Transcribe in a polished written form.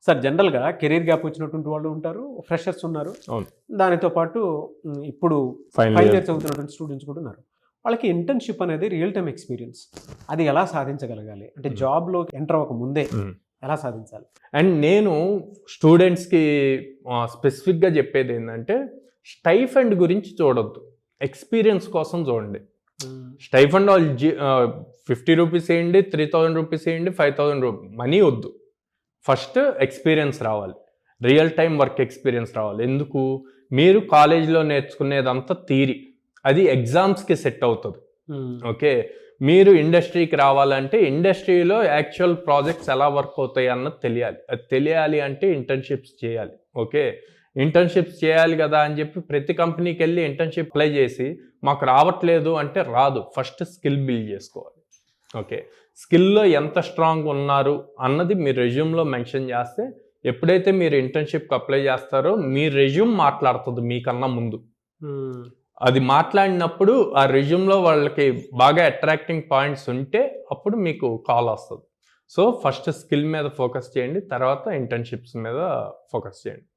Sir జనరల్‌గా career gap వచ్చినటువంటి వాళ్ళు ఉంటారు. ఫ్రెషర్స్ ఉన్నారు. అవును. దానితో పాటు ఇప్పుడు ఫైనల్ ఫైనల్ ఇయర్ ఇయర్ చదువుతున్నటువంటి స్టూడెంట్స్ కూడా ఉన్నారు. వాళ్ళకి ఇంటర్న్‌షిప్ అనేది రియల్ టైమ్ ఎక్స్‌పీరియన్స్. అది ఎలా సాధించగలగాలి? అంటే జాబ్‌లోకి ఎంటర్ అవ్వక ముందే ఎలా సాధించాలి? అండ్ నేను స్టూడెంట్స్కి స్పెసిఫిక్గా చెప్పేది ఏంటంటే స్టైఫండ్ గురించి చూడొద్దు, ఎక్స్పీరియన్స్ కోసం చూడండి. స్టైఫండ్ వాళ్ళు 50 రూపీస్ వేయండి, 3000 రూపీస్ వేయండి, 5000 రూపీస్ మనీ వద్దు. ఫస్ట్ ఎక్స్పీరియన్స్ రావాలి, రియల్ టైం వర్క్ ఎక్స్పీరియన్స్ రావాలి. ఎందుకు? మీరు కాలేజీలో నేర్చుకునేదంతా థియరీ, అది ఎగ్జామ్స్కి సెట్ అవుతుంది. ఓకే, మీరు ఇండస్ట్రీకి రావాలంటే ఇండస్ట్రీలో యాక్చువల్ ప్రాజెక్ట్స్ ఎలా వర్క్ అవుతాయి అన్నది తెలియాలి. అది తెలియాలి అంటే ఇంటర్న్షిప్స్ చేయాలి. ఓకే, ఇంటర్న్షిప్స్ చేయాలి కదా అని చెప్పి ప్రతి కంపెనీకి వెళ్ళి ఇంటర్న్షిప్ అప్లై చేసి మాకు రావట్లేదు అంటే రాదు. ఫస్ట్ స్కిల్ బిల్డ్ చేసుకోవాలి. ఓకే, స్కిల్లో ఎంత స్ట్రాంగ్ ఉన్నారు అన్నది మీ రెజ్యూమ్లో మెన్షన్ చేస్తే ఎప్పుడైతే మీరు ఇంటర్న్షిప్కి అప్లై చేస్తారో మీ రెజ్యూమ్ మాట్లాడుతుంది మీకన్నా ముందు. అది మాట్లాడినప్పుడు ఆ రెజ్యూమ్లో వాళ్ళకి బాగా అట్రాక్టింగ్ పాయింట్స్ ఉంటే అప్పుడు మీకు కాల్ వస్తుంది. సో ఫస్ట్ స్కిల్ మీద ఫోకస్ చేయండి, తర్వాత ఇంటర్న్షిప్స్ మీద ఫోకస్ చేయండి.